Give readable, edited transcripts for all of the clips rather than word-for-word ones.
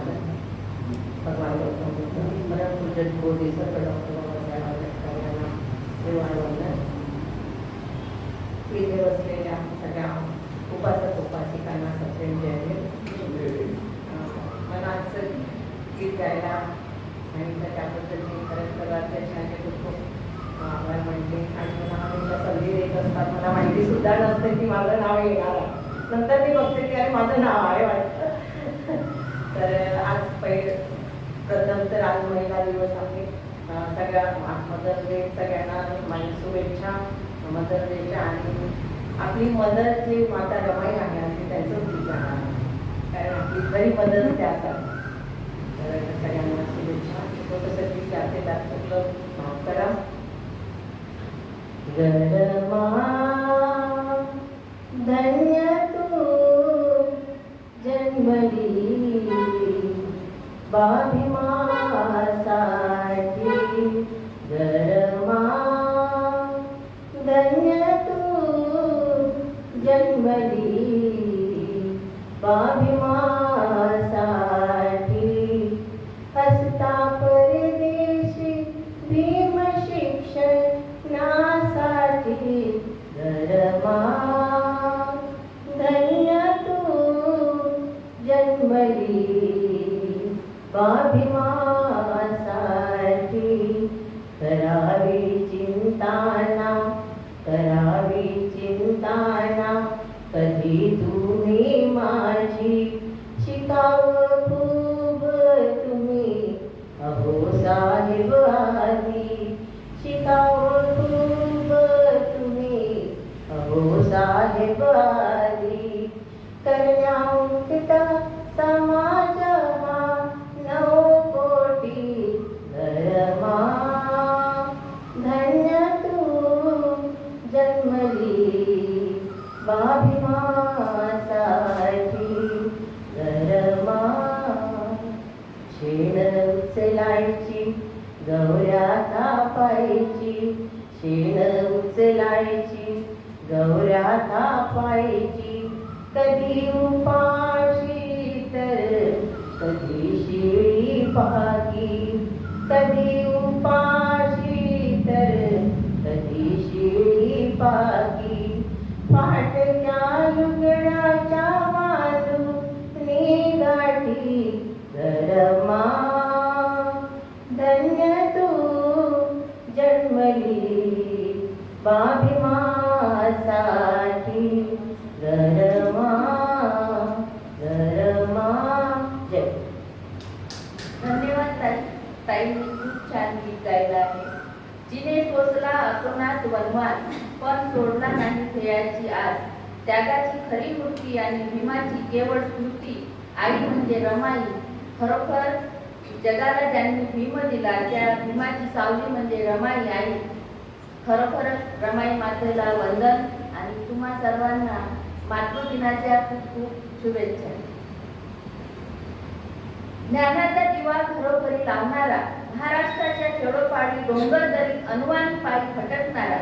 महाराज भगवान गौतम बुद्ध परम पूज्य बोधिसत्व डॉक्टर बाबासाहेब आंबेडकर यांना निवाळवंदन. इथे बसलेल्या सगळ्या उपासक उपासिकांना सप्रेम जय. मला असं गीत गायला आणि त्याबद्दल मी खरंच सर्वाध्यक्षांचे खूप खूप आभार मानते. आणि मला तुमच्या संधी देत असतात मला माहिती सुद्धा नसते की माझं नाव येणार आहे. नंतर मी बघते की अरे माझं नाव आहे वाटतं. तर आज प्रथम तर आज महिला दिवस आहे. सगळ्या मदर डे सगळ्यांना माझी शुभेच्छा मदर डेच्या. आणि आपली मदर जी माता रमाई आहे आणि त्यांचं गीत गाणार कारण आपली घरी मदर त्या असतात. तर सगळ्यांना शुभेच्छा. छोटंसं गीत गाते त्यात सगळं माफ करा. गरमा धन्य तू जन्मली बाभिमासाठी गरमा धन्य तू जन्मली बाभिमासाठी हसता परदेशी भीम शिक्षणासाठी गरमा धन्य तू जन्मली बाभिमासाठी करावी चिंताना कधी तुम्ही माझी शिकाव खूप तुम्ही अहो साहेब आधी शिकाव खूप तुम्ही अहो साहेब आधी कन्या उठता समाज हा 9 कोटी धर्मा धन्य तू जन्मली बाभिमासाठी धर्मा शेण उचलायची गौऱ्या थापायची शेण उचलायची गौऱ्या थापायची कधी उपाशी तर कधी शिळी पाकी कधी उपाशी तर कधी शिळी पाकी फाटक्या लुगड्याच्या वालूनी गाठी गरमा धन्य तू जन्मली बाभिमासाठी गरमा गरमा जय. धन्यवाद ताईंनी खूप छान गीत गायलं आहे. जिने सोसला अतोनात वनवास पण सोडला नाही ध्येयाची आस त्यागाची खरी मूर्ती आणि भीमाची केवळ स्मृती आई म्हणजे रमाई. खरोखर जगाला ज्यांनी भीम दिला त्या भीमाची सावली म्हणजे रमाई आई. खरोखरच रमाई मातेला वंदन आणि तुम्हा सर्वांना मातृदिनाच्या खूप खूप शुभेच्छा. ज्ञानाचा दिवा घरोघरी लावणारा महाराष्ट्राच्या खेडोपाडी डोंगरदरी अनुवान पायी फटकणारा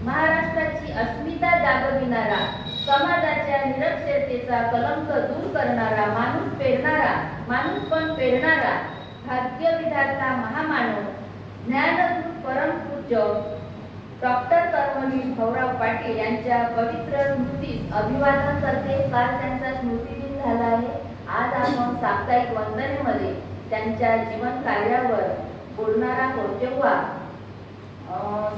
महाराष्ट्राची अस्मिता जागविणारा समाजाच्या निरक्षरतेचा कलंक दूर करणारा माणूस पण पेरणारा भाग्यविधाता महामानव ज्ञानदूत परमपूज्य डॉक्टर कर्मवीर भाऊराव पाटील यांच्या पवित्र स्मृतीस अभिवादन करते. काल त्यांचा स्मृतिदिन झाला आहे. आज आपण साप्ताहिक वंदनेमध्ये त्यांच्या जीवन कार्यावर बोलणार आहोत. तेव्हा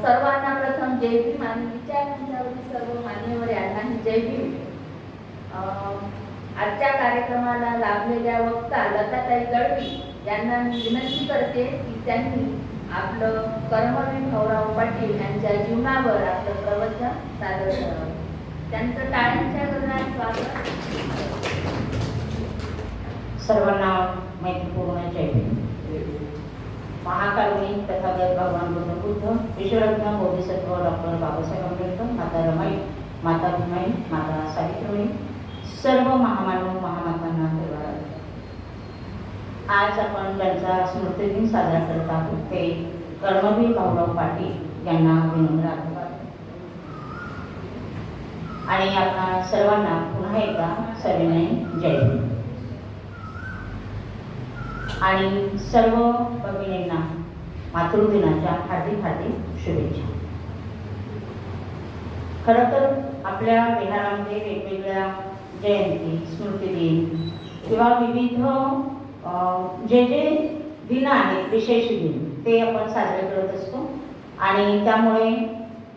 सर्वांना प्रथम जय भीम आणि विचारमंचावरील सर्व मान्यवर यांनाही जय भीम. आजच्या कार्यक्रमाला लाभलेल्या वक्ता लताताई दळवी यांना मी विनंती करते की त्यांनी आपलं कर्मवीर भाऊराव पाटील यांच्या जीवनावर आपलं प्रवचन सादर करावं. त्यांचं टाळ्यांच्या गजरात स्वागत. सर्वांना मैत्रीपूर्ण जय भीम. महाकारुणी तथागत भगवान बुद्ध विश्वरत्न बोधिसत्व डॉक्टर बाबासाहेब आंबेडकर माता रमाई माता भीमाई माता सावित्रीबाई सर्व महामानव महामातांना धन्यवाद. आज आपण त्यांचा स्मृतिदिन साजरा करत आहोत. ते कर्मवीर भाऊराव पाटील यांना विनम्र अभिवादन. आणि आपणा सर्वांना पुन्हा एकदा सविनय जय भीम. आणि सर्व भगिनींना मातृदिनाच्या हार्दिक हार्दिक शुभेच्छा. खरं तर आपल्या विहारामध्ये वेगवेगळ्या जयंती, स्मृतिदिन किंवा विविध जे जे दिन आहेत, विशेष दिन, ते आपण साजरे करत असतो. आणि त्यामुळे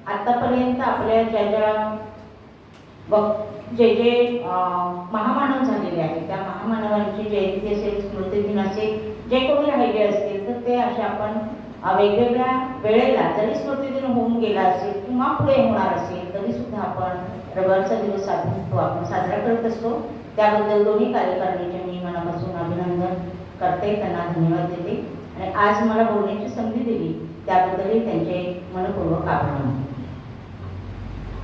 आत्तापर्यंत आपल्या जे जे महामानव झालेले आहेत त्या महामानवांची जयंती असेल, स्मृतिदिन असेल, जे कोणी राहिले असतील तर ते असे आपण वेगवेगळ्या वेळेला, जरी स्मृतिदिन होऊन गेला असेल किंवा पुढे होणार असेल तरी सुद्धा आपण रविवारचा दिवस साधून तो आपण साजरा करत असतो. त्याबद्दल दोन्ही कार्यकारिणीचे मी मनापासून अभिनंदन करते, त्यांना धन्यवाद देते. आणि आज मला बोलण्याची संधी दिली त्याबद्दलही त्यांचे मनपूर्वक आभार मानते.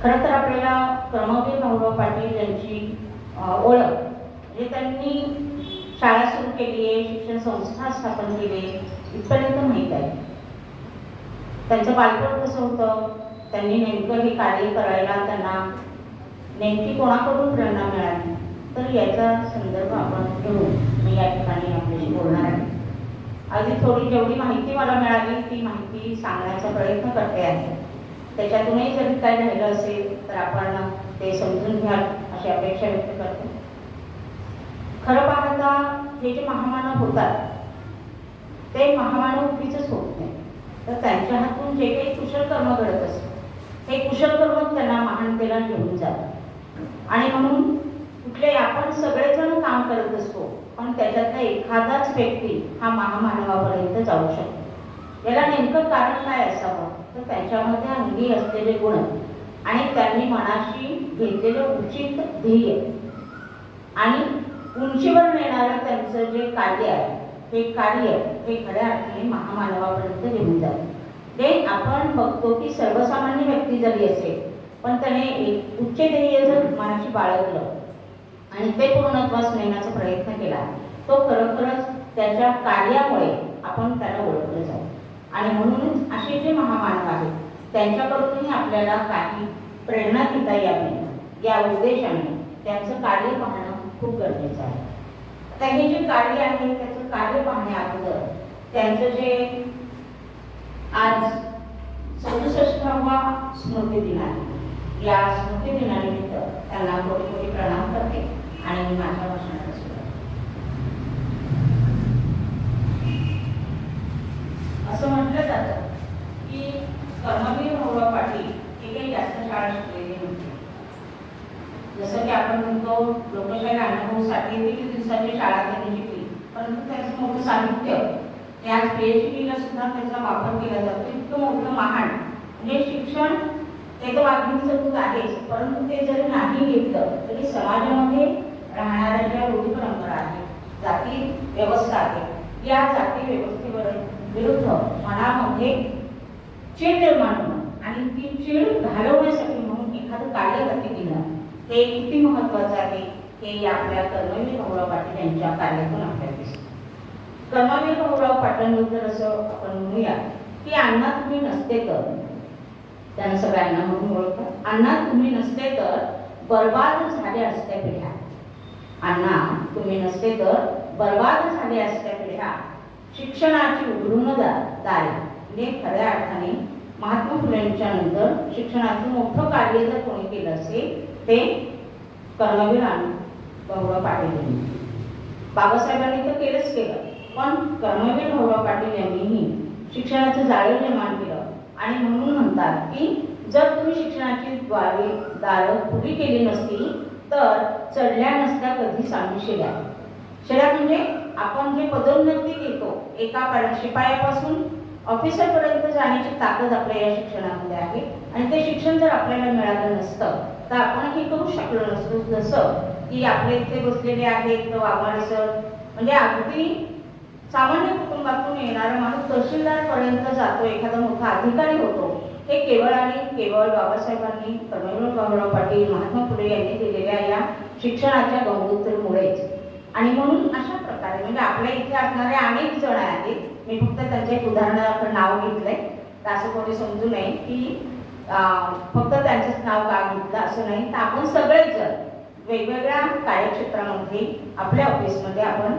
खरं तर आपल्याला कर्मवीर भाऊराव पाटील यांची ओळख म्हणजे त्यांनी शाळा सुरू केली आहे, शिक्षण संस्था स्थापन केली इथपर्यंत माहीत आहे. त्यांचं बालपण कसं होतं, त्यांनी नेमकं हे कार्य करायला त्यांना नेमकी कोणाकडून प्रेरणा मिळाली, तर याचा संदर्भ आपण घेऊन मी या ठिकाणी आपल्याशी बोलणार आहे. अगदी थोडी जेवढी माहिती मला मिळाली ती माहिती सांगण्याचा प्रयत्न करते आहे. त्याच्यातूनही जरी काही राहिलं असेल तर आपण ते समजून घ्याल अशी अपेक्षा व्यक्त करते. खरं पाहता हे जे महामानव होतात ते महामानव उगीचच होत नाही, तर त्यांच्या हातून जे काही कुशल कर्म घडत असतं हे कुशल कर्म त्यांना महानतेला घेऊन जातात. आणि म्हणून कुठले आपण सगळेजण काम करत असतो पण त्याच्यातला एखादाच व्यक्ती हा महामानवापर्यंत जाऊ शकतो. याला नेमकं कारण काय असावं, तर त्यांच्यामध्ये अंगी असलेले गुण आणि त्यांनी मनाशी घेतलेलं उचित ध्येय आणि उंचीवर नेणारं त्यांचं जे कार्य आहे हे कार्य हे खऱ्या अर्थाने महामानवापर्यंत घेऊन जाते. ते आपण बघतो की सर्वसामान्य व्यक्ती जरी असेल पण त्याने एक उच्च ध्येय जर मनाशी बाळगलं आणि ते पूर्णत्वास नेण्याचा प्रयत्न केला तो खरोखरच त्याच्या कार्यामुळे आपण त्याला ओळखलं जाऊ. आणि म्हणूनच असे जे महामानव आहेत त्यांच्याकडूनही आपल्याला काही प्रेरणा घेता यावी या उद्देशाने त्यांचं कार्य पाहणं खूप गरजेचं आहे. आता हे जे कार्य आहे त्याचं कार्य पाहण्या अगोदर त्यांचं जे आज 67वा स्मृतिदिन आहे, या स्मृतिदिनानिमित्त त्यांना कोटी कोटी प्रणाम करते आणि मी माझ्या भाषणाला सुरुवात. असं म्हटलं जातं की कर्मवीर भाऊराव पाटील हे काही जास्त शाळा शिकलेले नव्हते. जसं की आपण म्हणतो लोकशाही अनुभवासाठी किती दिवसाची शाळा त्यांनी शिकली, परंतु त्याचं मोठं साहित्य आज PhDला सुद्धा त्याचा वापर केला जातो. इतकं मोठं महान म्हणजे शिक्षण ते तर वागणीचं दूध आहेच, परंतु ते जरी नाही घेतलं तरी समाजामध्ये राहणाऱ्या ज्या रूढी परंपरा आहेत, जाती व्यवस्था आहे, या जाती व्यवस्थेवर विरुद्ध मनामध्ये चीड निर्माण होणं आणि ती चीड घालवण्यासाठी म्हणून एखादं कार्य हाती घेणं हे किती महत्त्वाचं आहे हे आपल्या कर्मवीर भाऊराव पाटील यांच्या कार्यातून आपल्याला दिसतं. कर्मवीर भाऊराव पाटलांबद्दल असं आपण म्हणूया की अण्णा तुम्ही नसते तर, त्यांना सगळ्यांना म्हणून ओळखतात, अण्णा तुम्ही नसते तर बर्बाद झाल्या असत्या पिढ्या, अण्णा तुम्ही नसते तर बर्बाद झाल्या असत्या पिढ्या, शिक्षणाची उघडून दारे. म्हणजे खऱ्या अर्थाने महात्मा फुलेंच्या नंतर शिक्षणाचं मोठं कार्य जर कोणी केलं असेल ते कर्मवीर भाऊराव पाटील यांनी. बाबासाहेबांनी तर केलंच केलं, पण कर्मवीर भाऊराव पाटील यांनीही शिक्षणाचं जाळं निर्माण केलं. आणि म्हणून म्हणतात की जर तुम्ही शिक्षणाची दारं खुली केली नसती तर चढल्या नसत्या कधीच आम्ही शिड्या. शिड्या म्हणजे आपण जे पदोन्नती घेतो एका शिपायापासून ऑफिसरपर्यंत जाण्याची ताकद आपल्या या शिक्षणामध्ये आहे. आणि ते शिक्षण जर आपल्याला मिळालं नसतं तर आपण हे करू शकलो नसतो. जसं की आपले इथे बसलेले आहेत वाघमारे सर, म्हणजे अगदी सामान्य कुटुंबातून येणारा माणूस तहसीलदारपर्यंत जातो, एखादा मोठा अधिकारी होतो, हे केवळ आणि केवळ बाबासाहेबांनी, कर्मवीर भाऊराव पाटील, महात्मा फुले यांनी दिलेल्या या शिक्षणाच्या गंगोत्तरमुळेच. आणि म्हणून अशा प्रकारे म्हणजे आपल्या इथे असणारे अनेक जण आहेत, मी फक्त त्यांचे एक उदाहरणार्थ नाव घेतलंय, तर असं कोणी समजू नये की फक्त त्यांचंच नाव का घेतलं असं नाही, तर आपण सगळेच जण वेगवेगळ्या कार्यक्षेत्रामध्ये आपल्या ऑफिसमध्ये आपण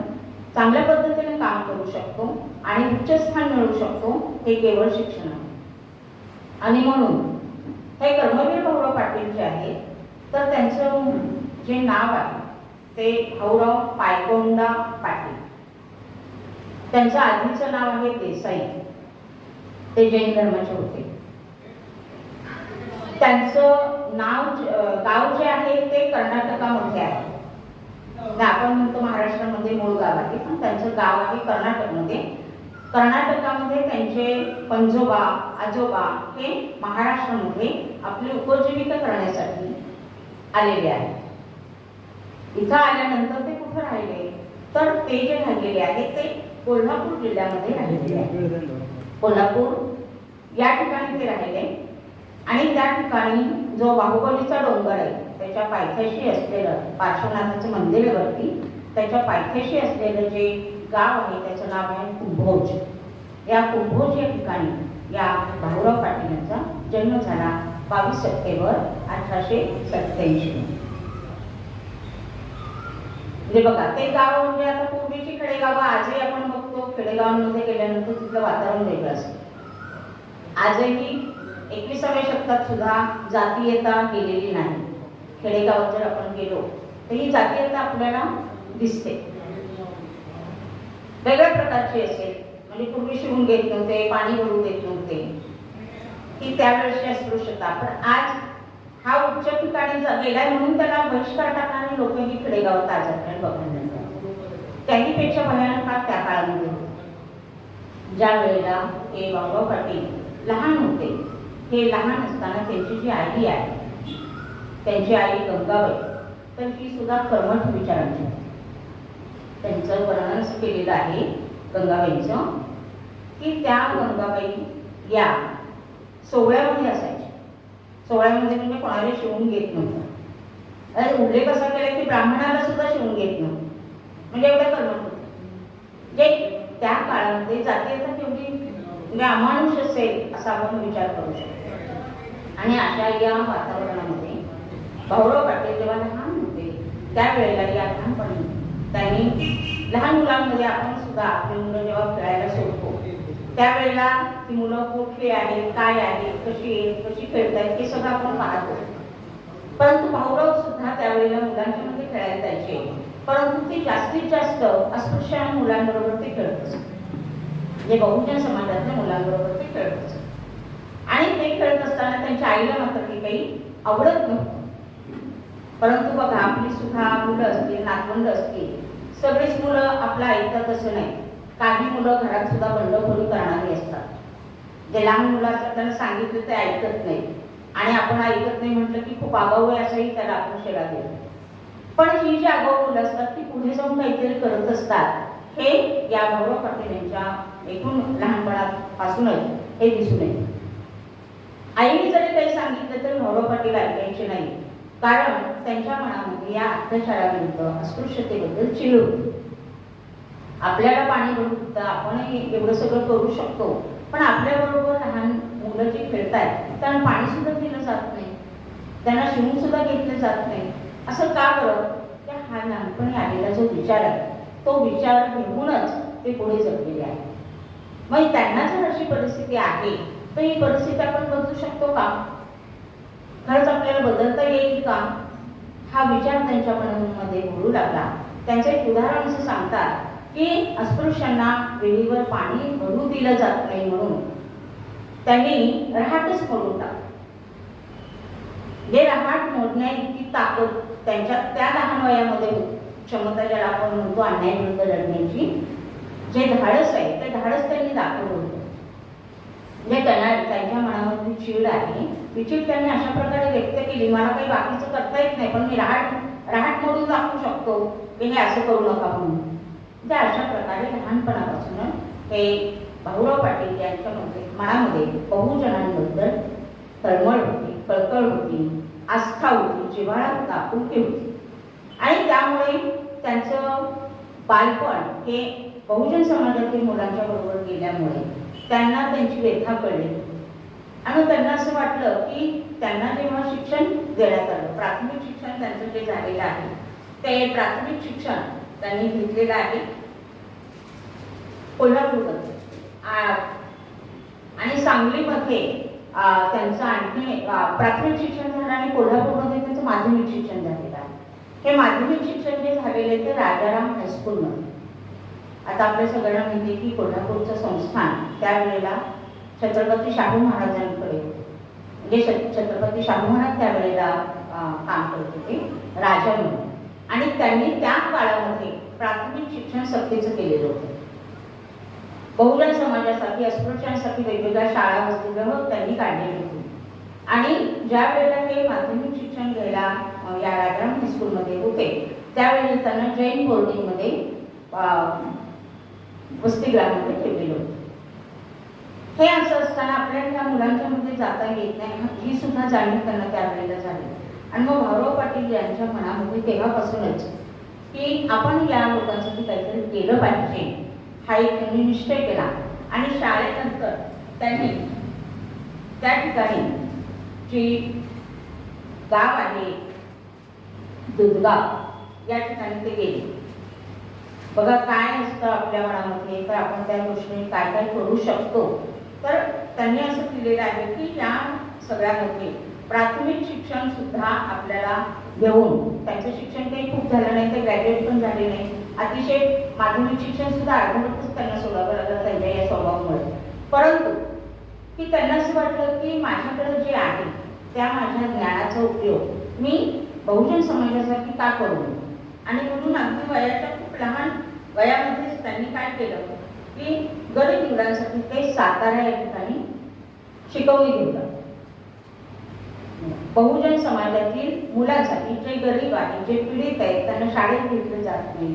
चांगल्या पद्धतीने काम करू शकतो आणि उच्चस्थान मिळवू शकतो हे केवळ शिक्षण आहे. आणि म्हणून हे कर्मवीर भाऊराव पाटील जे आहेत तर त्यांचं जे नाव आहे ते भाऊराव पायकोंडा पाटील. त्यांचं आधीचं नाव आहे देसाई. ते जैन धर्माचे होते. त्यांचं गाव जे आहे ते कर्नाटकामध्ये आहे. आपण म्हणतो महाराष्ट्रामध्ये मूळ गाव आहे, पण त्यांचं गाव आहे कर्नाटकमध्ये. कर्नाटकामध्ये त्यांचे पंजोबा आजोबा हे महाराष्ट्रामध्ये आपली उपजीविका करण्यासाठी आलेले आहेत. इथं आल्यानंतर ते कुठं राहिले तर ते जे राहिलेले आहेत ते कोल्हापूर जिल्ह्यामध्ये राहिलेले आहेत. कोल्हापूर या ठिकाणी ते राहिले आणि त्या ठिकाणी जो बाहुबलीचा डोंगर आहे त्याच्या पायथ्याशी असलेलं पार्श्वनाथाचं मंदिर आहे वरती, त्याच्या पायथ्याशी असलेलं जे गाव आहे त्याचं नाव आहे कुंभोज. या कुंभोज या ठिकाणी या भाऊराव पाटील यांचा जन्म झाला 22 सप्टेंबर 1887. म्हणजे बघा ते गाव म्हणजे आता पूर्वीची खेडेगाव आजही आपण बघतो खेडेगावांमध्ये गेल्यानंतर तिथलं वातावरण वेगळं असतं. आजही 21व्या शतकात सुद्धा जातीयता गेलेली नाही. खेडेगावात जर आपण गेलो तर ही जातीयता आपल्याला दिसते. वेगळ्या प्रकारची असेल म्हणजे पूर्वी शिवून घेत नव्हते, पाणी भरून देत नव्हते, ही त्यावेळेसची अस्पृश्यता. पण आज हा उच्च ठिकाणी गेलाय म्हणून त्याला बहिष्कार टाकणारी लोक ही खेडेगावात आज आपल्याला बघायला मिळतात. त्याहीपेक्षा भयानक काळ त्या काळामध्ये होता ज्या वेळेला हे भाऊराव पाटील लहान होते. हे लहान असताना त्यांची जी आई आहे त्यांची आई गंगाबाई तर ही सुद्धा कर्मठ विचारांची. त्यांचं वर्णन असं केलेलं आहे गंगाबाईंचं की त्या गंगाबाई या सोहळ्यामध्ये असायच्या. सोहळ्यामध्ये म्हणजे कोणाला शिवून घेत नव्हतं. उल्लेख असा केला की ब्राह्मणाला सुद्धा शिवून घेत नव्हतं. म्हणजे एवढ्या कर्मठ होते. जे त्या काळामध्ये जातीयता केवढी म्हणजे अमानुष असेल असा आपण विचार करू शकतो. आणि अशा या वातावरणामध्ये भाऊराव पाटील जेव्हा लहान होते त्यावेळेला या लहानपणी त्यांनी लहान मुलांमध्ये आपण सुद्धा आपली मुलं जेव्हा खेळायला सोडतो त्यावेळेला ती मुलं कुठली आहेत, काय आहे, कशी खेळतायत हे सगळं आपण पाहतो. परंतु भाऊराव सुद्धा त्यावेळेला मुलांच्या मध्ये खेळायला जायचे, परंतु ते जास्तीत जास्त अस्पृश्य मुलांबरोबर ते खेळत असत. जे बहुजन समाजातल्या मुलांबरोबर ते खेळत असत. आणि ते खेळत असताना त्यांच्या आईला मात्र ते काही आवडत नव्हतं. परंतु बघा आपली सुद्धा मुलं असतील, नातवंड असतील, सगळीच मुलं आपलं ऐकतात असं नाही. काही मुलं घरात सुद्धा बंडखोरी करणारी असतात. जे लहान मुलं असतात त्यांना सांगितलं ते ऐकत नाही आणि आपण ऐकत नाही म्हटलं की खूप आगाऊ आहे असंही त्याला आपण शेरा देतो. पण ही जी आगाऊ मुलं असतात ती पुढे जाऊन काहीतरी करत असतात हे या भाऊराव पाटील यांच्या एकूण लहानपणापासूनच हे दिसून येते. आईने जरी काही सांगितलं तर भाऊराव पाटील ऐकायचे नाही, कारण त्यांच्या मनामध्ये या अत्याचाराविरुद्ध अस्पृश्यतेबद्दल चिड होती. आपल्याला पाणी भरून सुद्धा आपणही एवढं सगळं करू शकतो, पण आपल्याबरोबर लहान मुलं जे खेळतायत त्यांना पाणी सुद्धा दिलं जात नाही, त्यांना शिवून सुद्धा घेतलं जात नाही. असं का करत? त्या हा लहानपणी आलेला जो विचार आहे तो विचार घेऊनच ते पुढे जगलेले आहे. मग त्यांना जर अशी परिस्थिती आहे तर ही परिस्थिती आपण बदलू शकतो का? खरंच आपल्याला बदलता येईल का? हा विचार त्यांच्या मनामध्ये घोळू लागला. त्यांचं एक उदाहरण असं सांगतात की अस्पृश्यांना वेळेवर पाणी भरू दिलं जात नाही म्हणून त्यांनी रहाटच मोडून टाकलं. जे रहाट मोडण्या इतकी ताकद त्यांच्या त्या लहान वयामध्ये क्षमता ज्याला आपण म्हणतो अन्यायाविरुद्ध लढण्याची जे धाडस आहे ते धाडस त्यांनी दाखवलं होतं. म्हणजे त्यांच्या मनामधली चीड आहे ती चीड त्यांनी अशा प्रकारे व्यक्त केली, मला काही बाकीचं करता येत नाही पण मी रहाट मोडून दाखवू शकतो की हे असं करू नका म्हणून. म्हणजे अशा प्रकारे लहानपणापासून हे भाऊराव पाटील यांच्या मनामध्ये बहुजनांबद्दल तळमळ होती, कळकळ होती, आस्था होती, जिव्हाळा होता, आपुलकी होती. आणि त्यामुळे त्यांचं बालपण हे बहुजन समाजातील मुलांच्या बरोबर गेल्यामुळे त्यांना त्यांची व्यथा कळली आणि त्यांना असं वाटलं की त्यांना जेव्हा शिक्षण देण्यात आलं, प्राथमिक शिक्षण त्यांचं जे झालेलं आहे ते प्राथमिक शिक्षण त्यांनी घेतलेलं आहे कोल्हापूरमध्ये आणि सांगलीमध्ये त्यांचं आणखी प्राथमिक शिक्षण झालं आणि कोल्हापूरमध्ये त्यांचं माध्यमिक शिक्षण झालेलं आहे. हे माध्यमिक शिक्षण जे झालेले ते राजाराम हायस्कूलमध्ये. आता आपल्या सगळ्यांना माहिती आहे की कोल्हापूरचं संस्थान त्यावेळेला छत्रपती शाहू महाराजांकडे होते. म्हणजे छत्रपती शाहू महाराज त्यावेळेला काम करत होते राजा म्हणून, आणि त्यांनी त्या काळामध्ये प्राथमिक शिक्षण सक्तीचं केलेलं होतं. बहुजन समाजासाठी अस्पृश्यांसाठी वेगवेगळ्या शाळा वसतिगृह त्यांनी काढलेली होती. आणि ज्या वेळेला ते माध्यमिक शिक्षण घ्यायला या राजाराम हायस्कूलमध्ये होते त्यावेळेला त्यांना जैन बोर्डिंगमध्ये वसतिगृहामध्ये ठेवलेलं होतं. हे असं असताना आपल्याला ह्या मुलांच्या मध्ये जाता येत नाही ही सुद्धा जाणीव त्यांना त्यावेळेला झाली. आणि मग भाऊराव पाटील यांच्या मनामध्ये तेव्हापासूनच की आपण या लोकांसाठी काहीतरी केलं पाहिजे हा एक त्यांनी निश्चय केला. आणि शाळेनंतर त्यांनी त्या ठिकाणी जी गाव आहे दुधगाव या ठिकाणी ते गेले. बघा काय असतं आपल्या मनामध्ये, तर आपण त्या गोष्टी काय काय करू शकतो. तर त्यांनी असं केलेलं आहे की या सगळ्यामध्ये प्राथमिक शिक्षण सुद्धा आपल्याला घेऊन, त्यांचं शिक्षण काही खूप झालं नाही, ते ग्रॅज्युएट पण झाले नाही, अतिशय माध्यमिक शिक्षण सुद्धा अर्धवटच त्यांना सोडावं लागलं त्यांच्या या स्वभावामुळे. परंतु की त्यांना असं वाटलं की माझ्याकडे जे आहे त्या माझ्या ज्ञानाचा उपयोग मी बहुजन समाजासाठी का करू. आणि म्हणून अगदी वयाच्या खूप लहान वयामध्येच त्यांनी काय केलं की गरीब मुलांसाठी ते सातारा या ठिकाणी शिकवणी घेतलं. बहुजन समाजातील मुलांसाठी जे गरीब आहेत, जे पीडित आहेत, त्यांना शाळेत घेतलं जात नाही,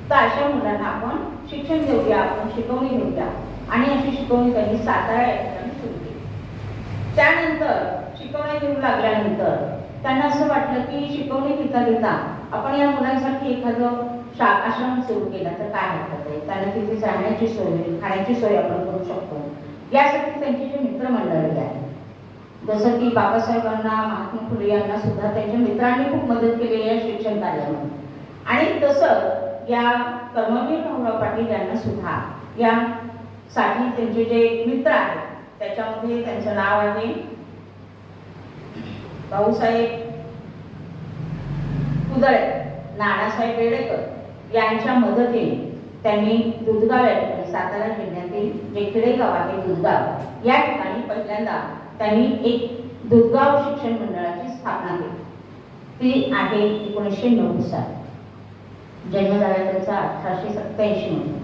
तर अशा मुलांना आपण शिक्षण देऊया, आपण शिकवणी घेऊया. आणि अशी शिकवणी त्यांनी सातारा या ठिकाणी सुरू केली. त्यानंतर शिकवणी देऊ लागल्यानंतर त्यांना असं वाटलं की शिकवणी घेता घेता आपण या मुलांसाठी एखादं आश्रम सुरू केला तर काय हरकत आहे. त्यांना तिथे जाण्याची सोय, खाण्याची सोय आपण करू शकतो. यासाठी त्यांची जी मित्रमंडळी आहे, जसं की बाबासाहेबांना, महात्मा फुले यांना सुद्धा त्यांच्या मित्रांनी खूप मदत केली आहे शिक्षण कार्यामध्ये. आणि तसं या कर्मवीर भाऊराव पाटील यांना सुद्धा यासाठी त्यांचे जे मित्र आहेत त्याच्यामध्ये त्यांचं नाव आहे भाऊसाहेब कुदळे, नानासाहेब बेडेकर यांच्या मदतीने त्यांनी दुधगाव या ठिकाणी सातारा जिल्ह्यातील जे खेडेगाव आहे दुधगाव या ठिकाणी पहिल्यांदा त्यांनी एक दुधगाव शिक्षण मंडळाची स्थापना केली. ती आहे 1909 साली. जन्म झाला त्यांचा 1887 मध्ये.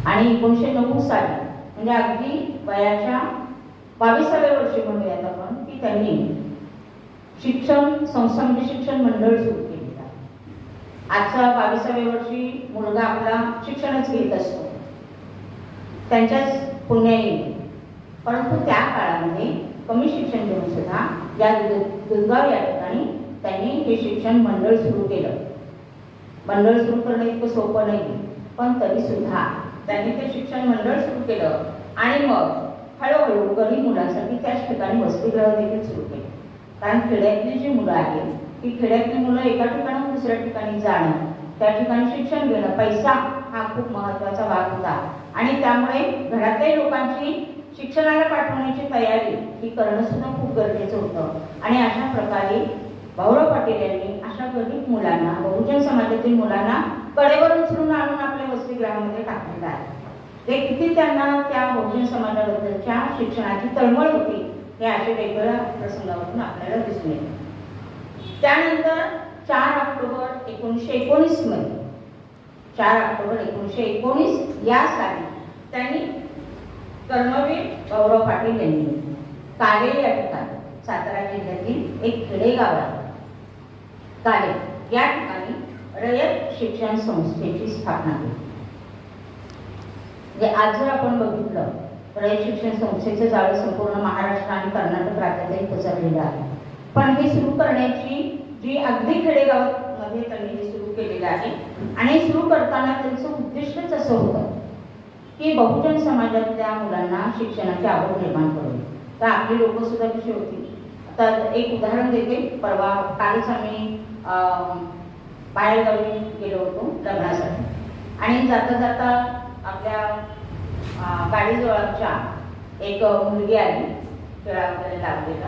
आणि 1909 साली म्हणजे अगदी वयाच्या 22व्या वर्षी म्हणूयात आपण की त्यांनी शिक्षण संस्था म्हणजे शिक्षण मंडळ सुरू केलेलं. आजच्या 22व्या वर्षी मुलगा आपला शिक्षणच घेत असतो त्यांच्याच पुण्याई. परंतु त्या काळामध्ये कमी शिक्षण घेऊन सुद्धा या दुधगाव या ठिकाणी त्यांनी हे शिक्षण मंडळ सुरू केलं. मंडळ सुरू करणं इतकं सोपं नाही, पण तरी सुद्धा त्यांनी ते शिक्षण मंडळ सुरू केलं. आणि मग हळूहळू गरीब मुलांसाठी त्याच ठिकाणी वसतिगृह देखील सुरू केले. कारण खेड्यातली जी मुलं आहेत ती खेड्यातली मुलं एका ठिकाणाहून दुसऱ्या ठिकाणी जाणं, त्या ठिकाणी शिक्षण घेणं, पैसा हा खूप महत्त्वाचा भाग होता. आणि त्यामुळे घरातल्या लोकांची शिक्षणाला पाठवण्याची तयारी ही करणं सुद्धा खूप गरजेचं होतं. आणि अशा प्रकारे भाऊराव पाटील यांनी अशा गरीब मुलांना, बहुजन समाजातील मुलांना कडेवर उचलून आणून आपल्या वसतिगृहामध्ये टाकलेलं आहे. ते किती त्यांना त्या बहुजन समाजाबद्दलच्या शिक्षणाची तळमळ होती हे अशा वेगवेगळ्या प्रसंगावरून आपल्याला दिसून येतं. त्यानंतर 4 ऑक्टोबर 1919 मध्ये 4 ऑक्टोबर 1919 या साली त्यांनी कर्मवीर भाऊराव पाटील यांनी काले या ठिकाणी सातारा जिल्ह्यातील एक खेडेगाव आहे काले या ठिकाणी रयत शिक्षण संस्थेची स्थापना केली. म्हणजे आज जर आपण बघितलं रयत शिक्षण संस्थेचं जाळं संपूर्ण महाराष्ट्र आणि कर्नाटक राज्यातही पसरलेलं आहे. पण हे सुरू करण्याची जी अगदी खेडेगावामध्ये त्यांनी हे सुरू केलेलं आहे. आणि सुरू करताना त्यांचं उद्दिष्टच असं होतं की बहुजन समाजातल्या मुलांना शिक्षणाची आवड निर्माण करून. तर आपली लोक सुद्धा कशी होती. तर एक उदाहरण देते. परवा कालच आम्ही बाहेरगावी गेलो होतो लग्नासाठी. आणि जाता जाता आपल्या गाडीजवळच्या एक मुलगी आली खेळा वगैरे लागलेला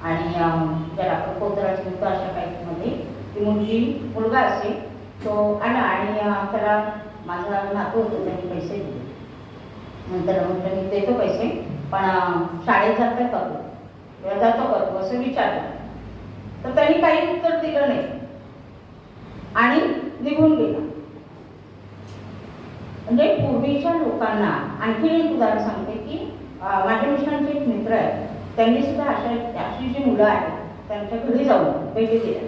आणि ज्याला आपण कोतराची मुलं अशा टाईपमध्ये ती मुलगा असेल तो आला आणि त्याला माझा नातू होतो त्यांनी पैसे दिले. नंतर म्हटलं मी देतो पैसे पण शाळेत जाता का तू किंवा जातो का तू असं विचारलं. तर त्यांनी काही उत्तर दिलं नाही आणि निघून गेला. म्हणजे पूर्वीच्या लोकांना आणखी एक उदाहरण सांगते की माझ्या मिस्टरांचे एक मित्र आहेत, त्यांनी सुद्धा अशी जी मुलं आहेत त्यांच्या घरी जाऊन भेटी दिल्या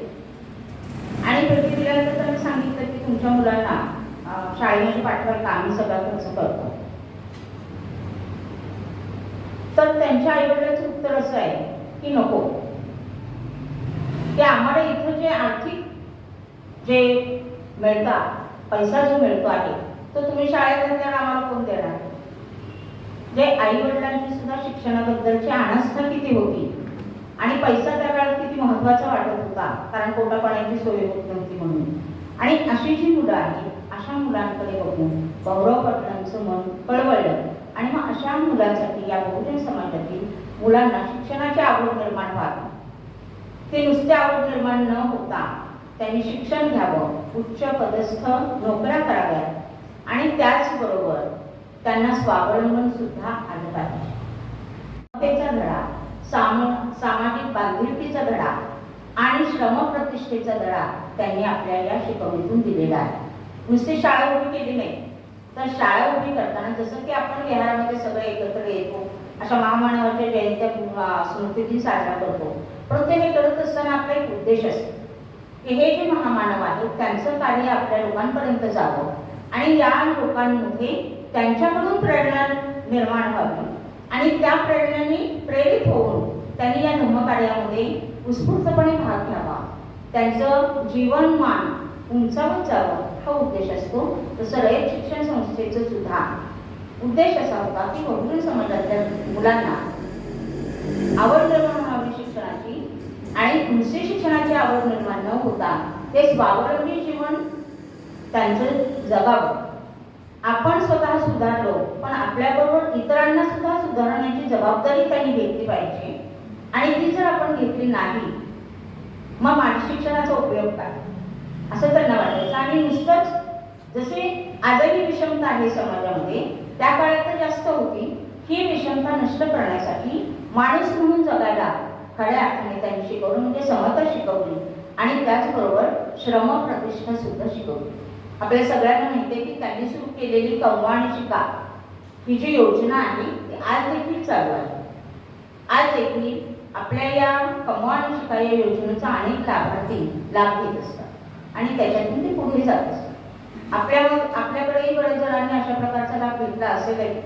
आणि भेटी दिल्यानंतर त्यांनी सांगितलं की तुमच्या मुलांना शाळेमध्ये पाठवायला का आम्ही सगळा खर्च करतो. तर त्यांच्या आईवडिलांचं उत्तर असं आहे की नको, की आम्हाला इथं जे आर्थिक जे मिळतात पैसा जो मिळतो आहे तो तुम्ही शाळेत घातल्यावर आम्हाला कोण देणार. जे आई वडिलांची सुद्धा शिक्षणाबद्दलची आस्था किती होती आणि पैसा त्या काळात किती महत्त्वाचा वाटत होता, कारण पोटापाण्याची सोय होत नव्हती म्हणून. आणि अशी जी मुलं आहेत अशा मुलांकडे बघून गौरव पाटलांचं मन कळवळलं आणि मग अशा मुलांसाठी या बहुजन समाजातील मुलांना शिक्षणाची आवड निर्माण व्हावी. ते नुसते आवड निर्माण न होता त्यांनी शिक्षण घ्यावं, उच्च पदस्थ नोकऱ्या कराव्यात आणि त्याचबरोबर त्यांना स्वावलंबन सुद्धा आलं पाहिजे. त्याचा धडा, सामाजिक बांधिलकीचा धडा आणि श्रमप्रतिष्ठेचा धडा त्यांनी आपल्या या शिकवणीतून दिलेला आहे. नुसती शाळा उभी केली नाही तर शाळा उभी करताना जसं की आपण विहारामध्ये सगळे एकत्र येतो, अशा महामानवाच्या जयंत्या स्मृतिदिन साजरा करतो, परंतु हे करत असताना आपला एक उद्देश असतो की हे जे महामानव आहेत त्यांचं कार्य आपल्या लोकांपर्यंत जावं आणि या लोकांमध्ये त्यांच्याकडून प्रेरणा निर्माण व्हावी आणि त्या प्रेरणेने प्रेरित होऊन त्यांनी या धर्मकार्यामध्ये उत्स्फूर्तपणे भाग घ्यावा, त्यांचं जीवनमान उंचावत जावं हा उद्देश असतो. तसं रयत शिक्षण संस्थेचं सुद्धा उद्देश असा होता की बहुजन समाजातल्या मुलांना आवड निर्माण व्हावी शिक्षणाची आणि नुसती शिक्षणाची आवड निर्माण न होता ते स्वावलंबी जीवन त्यांचं जगावं. आपण स्वतः सुधारलो पण आपल्याबरोबर इतरांना सुद्धा सुधारण्याची जबाबदारी त्यांनी घेतली पाहिजे आणि ती जर आपण घेतली नाही मग माझ्या शिक्षणाचा उपयोग काय असं त्यांना वाटायचं. आणि नुसतंच जसे आजही विषमता आहे समाजामध्ये त्या काळात तर जास्त होती, ही विषमता नष्ट करण्यासाठी माणूस म्हणून जगायला खऱ्या अर्थाने त्यांनी शिकवलं, म्हणजे समता शिकवली आणि त्याचबरोबर श्रमप्रतिष्ठा सुद्धा शिकवली. आपल्या सगळ्यांना माहिती आहे की त्यांनी सुरू केलेली कमवा आणि शिका ही जी योजना आहे ती आज देखील चालू आहे. आज देखील आपल्या या कमवा आणि शिका या योजनेचा अनेक लाभार्थी लाभ घेत असतात आणि त्याच्यातून ते पुढे जात असतात. आपल्याकडेही बरेच जणांनी अशा प्रकारचा लाभ घेतला असेलही.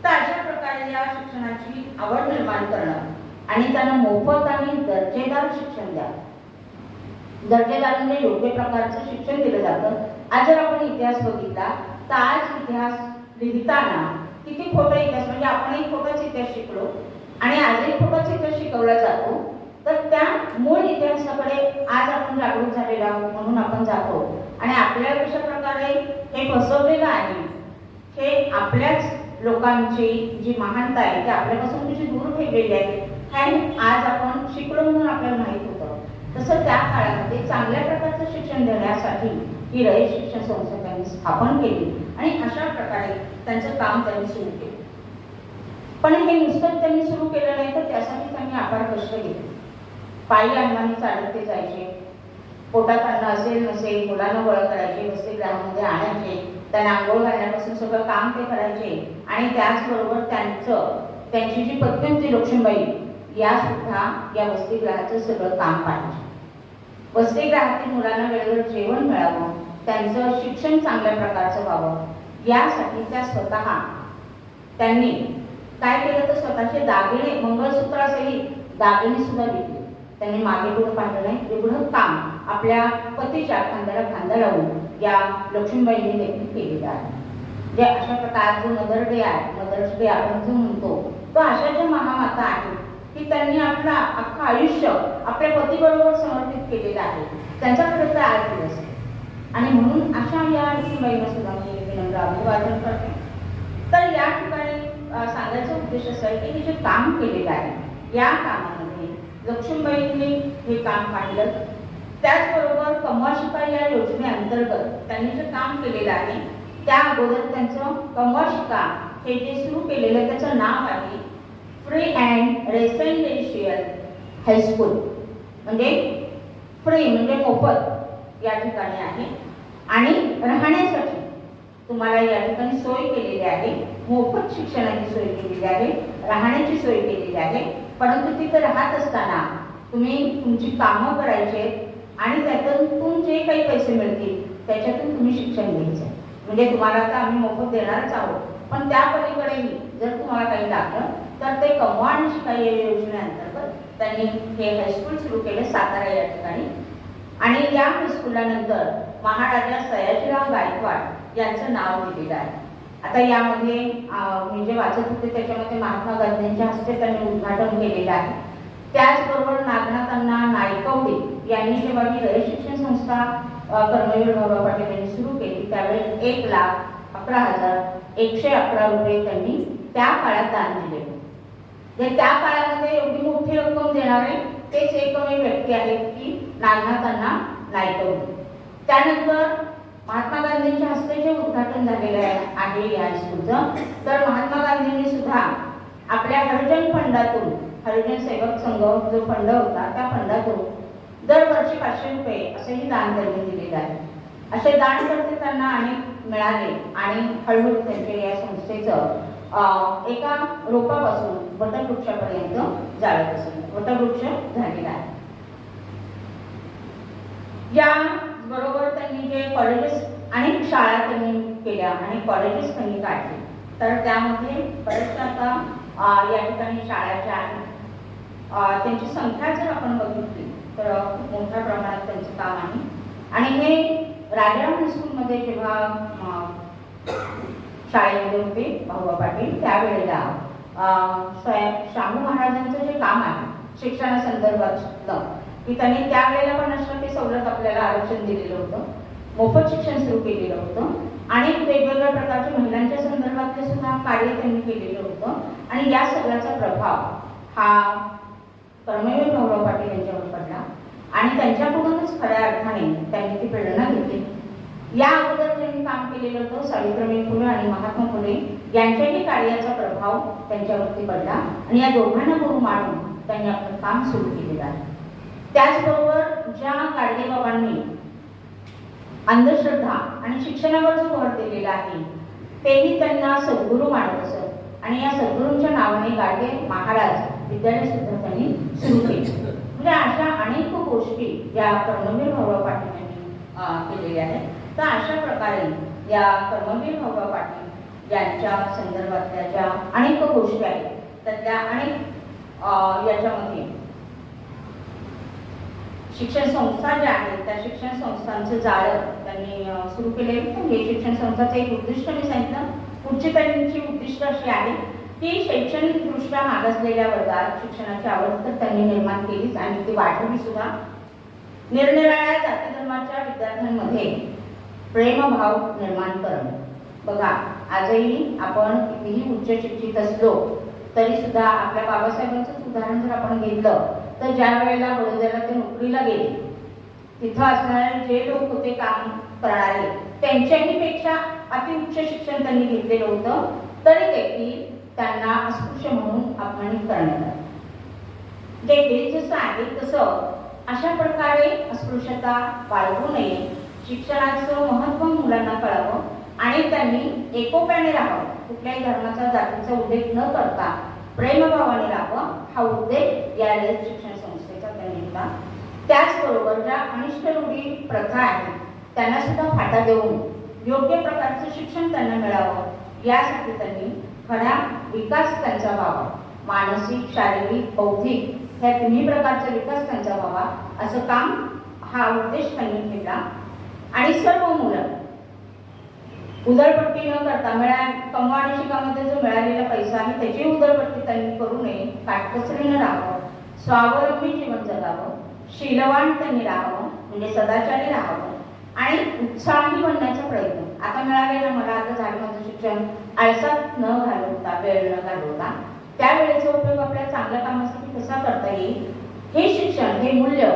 तर अशा प्रकारे या शिक्षणाची आवड निर्माण करणं आणि त्यांना मोफत आणि दर्जेदार शिक्षण द्या. दर्जेदार म्हणजे योग्य प्रकारचं शिक्षण दिलं जातं. आज जर आपण इतिहास बघितला तर आज इतिहास लिहिताना किती खोटा इतिहास, म्हणजे आपणही खोटाच इतिहास शिकलो आणि आजही खोटाच इतिहास शिकवला जातो. तर त्या मूळ इतिहासाकडे आज आपण जागरूक झालेलो आहोत म्हणून आपण जातो आणि आपल्याला कशा प्रकारे हे बसवलेलं आहे हे आपल्याच लोकांची जी महानता आहे ती आपल्यापासून कशी दूर ठेवलेली आहे हे आज आपण शिकलो म्हणून आपल्याला माहीत होतं. तसं त्या काळामध्ये चांगल्या प्रकारचं शिक्षण देण्यासाठी ही रयत शिक्षण संस्था त्यांनी स्थापन केली आणि अशा प्रकारे त्यांचं काम त्यांनी सुरू केलं. पण हे नुसतंच त्यांनी सुरू केलं नाही तर त्यासाठी त्यांनी अपार कष्ट घेतले. पायी अंगाने चालत ते जायचे, पोटात अन्न असेल नसेल मुलांना गोळा करायचे, वसतिगृहामध्ये आणायचे, त्यांना आंघोळ घालण्यापासून सगळं काम ते करायचे आणि त्याचबरोबर त्यांची जी पत्नी होती लक्ष्मीबाई या सुद्धा या वसतिगृहाचं सगळं काम पाहायचे. वसतिगृहातील मुलांना वेळेवर जेवण मिळावं, त्यांचं शिक्षण चांगल्या प्रकारचं व्हावं यासाठी त्या स्वतः त्यांनी काय केलं तर स्वतःचे दागिने मंगळसूत्रासहित दागिने सुद्धा विकले. त्यांनी मागे पुढे पाहिलं नाही, एवढं काम आपल्या पतीच्या खांद्याला खांदा लावून या लक्ष्मीबाईंनी देखील केलेलं आहे. जे अशा प्रकार जो मदर डे आहे, मदर्स डे आपण जो म्हणतो, तो अशा ज्या महामाता आहेत की त्यांनी आपलं अख्खं आयुष्य आपल्या पतीबरोबर समर्पित केलेलं आहे. त्यांच्याकडे तर आज दिवस आहे आणि म्हणून अशा या लक्ष्मीबाईंना सुद्धा मी विनम्र अभिवादन करते. तर या ठिकाणी सांगायचा उद्देश असा आहे की हे जे काम केलेलं आहे या कामामध्ये लक्ष्मीबाईंनी हे काम पाहिलं. त्याचबरोबर कमवा शिका या योजनेअंतर्गत त्यांनी जे काम केलेलं आहे त्या अगोदर त्यांचं कमवा शिका हे जे सुरू केलेलं त्याचं नाव आहे फ्री अँड रेसिडेन्शियल हायस्कूल. म्हणजे फ्री म्हणजे मोफत या ठिकाणी आहे आणि राहण्यासाठी तुम्हाला या ठिकाणी सोय केलेली आहे. मोफत शिक्षणाची सोय केलेली आहे, राहण्याची सोय केलेली आहे. परंतु तिथे राहत असताना तुम्ही तुमची कामं करायचे आणि त्यातून जे काही पैसे मिळतील त्याच्यातून तुम्ही शिक्षण घ्यायचं. म्हणजे तुम्हाला तर आम्ही मोफत देणारच आहोत, पण त्या पलीकडेही जर तुम्हाला काही लागलं तर ते कमवा आणि शिका या योजनेअंतर्गत त्यांनी हे हायस्कूल सुरू केलं सातारा या ठिकाणी. आणि या हायस्कूलला नंतर महाराजा सयाजीराव गायकवाड यांचं नाव दिलेलं आहे. आता यामध्ये मी जे वाचत होते त्याच्यामध्ये महात्मा गांधींच्या हस्ते त्यांनी उद्घाटन केलेलं आहे. त्याचबरोबर नागनाथांना नायकवडी यांनी जेव्हा ही रयत शिक्षण संस्था कर्मवीर भाऊराव पाटील यांनी सुरू केली त्यावेळेस 1,11,111 रुपये त्यांनी त्या काळात दान दिले. त्या काळामध्ये एवढी मोठी रक्कम देणारे तेच एकमेव व्यक्ती आहेत की नागनाथांना नायकवडी. त्यानंतर महात्मा गांधींच्या हस्ते जे उद्घाटन झालेलं आहे या हायस्कूलचं, तर महात्मा गांधींनी सुद्धा आपल्या हरिजन फंडातून, हरिजन सेवक संघ जो फंड होता त्या फंडातून दरवर्षी 500 रुपये असेही दान त्यांनी दिलेलं आहे. असे दान करते त्यांना अनेक मिळाले आणि हळूहळू त्यांच्या या संस्थेचं एका रोपापासून वटवृक्षापर्यंत जाळत असेल वटवृक्ष झालेला आहे. या बरोबर त्यांनी जे कॉलेजेस अनेक शाळा त्यांनी केल्या आणि कॉलेजेस त्यांनी काढले. तर त्यामध्ये बरेचशा आता या ठिकाणी शाळा ज्या आहेत त्यांची संख्या जर आपण बघितली तर खूप मोठ्या प्रमाणात त्यांचं काम आहे. आणि हे राजाराम हायस्कूलमध्ये जेव्हा शाळेमध्ये होते भाऊराव पाटील त्यावेळेला शाहू महाराजांचं जे काम आहे शिक्षणासंदर्भातलं की त्यांनी त्यावेळेला पण असं ते सवलत आपल्याला आरक्षण दिलेलं होतं, मोफत शिक्षण सुरू केलेलं होतं आणि वेगवेगळ्या प्रकारच्या महिलांच्या संदर्भातले सुद्धा कार्य त्यांनी केलेलं होतं. आणि या सगळ्याचा प्रभाव हा कर्मवीर भाऊराव पाटील यांच्यावर पडला आणि त्यांच्याकडूनच खऱ्या अर्थाने त्यांनी ती प्रेरणा घेतली. या अगोदर त्यांनी काम केलेलं होतं सावित्रीबाई फुले आणि महात्मा फुले यांच्याही कार्याचा प्रभाव त्यांच्यावरती पडला आणि या दोघांना गुरु मानून त्यांनी आपलं काम सुरू केलेलं आहे. त्याचबरोबर ज्या गाडगेबाबांनी अंधश्रद्धा आणि शिक्षणावर जो भर दिलेला आहे तेही त्यांना सद्गुरू मानत असत आणि या सद्गुरूंच्या नावाने गाडगे महाराज विद्यालय सुद्धा त्यांनी सुरू केले. म्हणजे अशा अनेक गोष्टी या कर्मवीर भाऊराव पाटील यांनी केलेल्या आहेत. तर अशा प्रकारे या कर्मवीर भाऊराव पाटील यांच्या संदर्भातल्या ज्या अनेक गोष्टी आहेत त्यातल्या अनेक याच्यामध्ये शिक्षण संस्था ज्या आहेत त्या शिक्षण संस्थांचं जाळं त्यांनी सुरू केले. हे शिक्षण संस्थाचं एक उद्दिष्ट मी सांगितलं. पुढची त्यांची उद्दिष्ट अशी आहे की शैक्षणिकदृष्ट्या मागासलेल्या वर्गात शिक्षणाची आवड तर त्यांनी निर्माण केलीच आणि ती वाढवली सुद्धा. निरनिराळ्या जाती धर्माच्या विद्यार्थ्यांमध्ये प्रेमभाव निर्माण करणं. बघा आजही आपण कितीही उच्च शिक्षित असलो तरी सुद्धा आपल्या बाबासाहेबांचंच उदाहरण जर आपण घेतलं तर ज्या वेळेला बडोद्याला ते नोकरीला गेले तिथं असणारे जे लोक होते काम करणारे त्यांच्याही पेक्षा अतिउच्च शिक्षण त्यांनी घेतलेलं होतं तरी देखील त्यांना अस्पृश्य म्हणून अपमानित करण्यात आलं. जे जसं आहे तसं अशा प्रकारे अस्पृश्यता बाळगू नये, शिक्षणाचं महत्त्व मुलांना कळावं आणि त्यांनी एकोप्याने राहावं, कुठल्याही धर्माचा जातीचा उल्लेख न करता प्रेमभावाने राहावं हा उद्देश या रयत शिक्षण संस्थेचा त्यांनी होता. त्याचबरोबर ज्या अनिष्ट रूढी प्रथा आहेत त्यांना सुद्धा फाटा देऊन योग्य प्रकारचं शिक्षण त्यांना मिळावं यासाठी त्यांनी खरा विकास त्यांचा व्हावा, मानसिक शारीरिक बौद्धिक ह्या तिन्ही प्रकारचा विकास त्यांचा व्हावा असं काम हा उद्देश त्यांनी केला. आणि सर्व मुलं उधळपट्टी न करता कमवा आणि शिकामध्ये जो मिळालेला पैसा आहे त्याची उधळपट्टी त्यांनी करू नये, काटकसरीनं राहावं, स्वावलंबी जीवन जगावं, शीलवान त्यांनी राहावं म्हणजे सदाचारी राहावं आणि उत्साही बनण्याचा प्रयत्न. आता मिळालेलं मला आता झालं माझं शिक्षण आळसात न घालवता, वेळ न घालवता त्यावेळेचा उपयोग आपल्या चांगल्या कामासाठी कसा करता येईल, हे शिक्षण, हे मूल्य,